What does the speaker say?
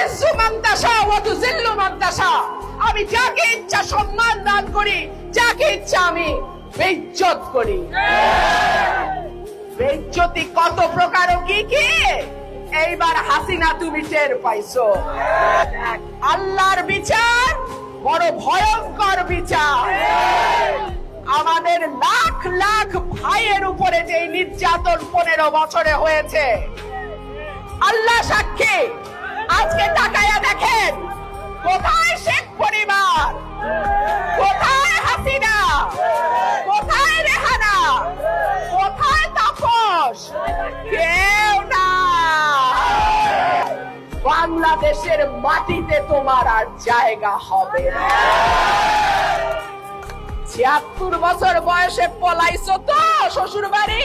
তুইজ্জু মান তাশা ওয়া তুযিল্লু মান তাশা। আমি যাকে ইচ্ছা সম্মান দান করি, যাকে ইচ্ছা আমি বেইজ্জত করি। বেইজ্জতি কত প্রকার ও কি কি এইবার হাসিনা তুমি টের পাইছো। আল্লাহর বিচার বড় ভয়ঙ্কর বিচার। আমাদের লাখ লাখ ভাইয়ের উপরে যে নির্যাতন 15 বছরে হয়েছে, আল্লাহ সাক্ষী, আজকে তাকায়া দেখেন কোথায় শেখ পরিবার, কোথায় হাসিনা, কোথায় রেহানা, কোথায় তাপস, কেউ না। বাংলাদেশের মাটিতে তোমার আর জায়গা হবে না। 76 বছর বয়সে পলাইছো তো শ্বশুর বাড়ি।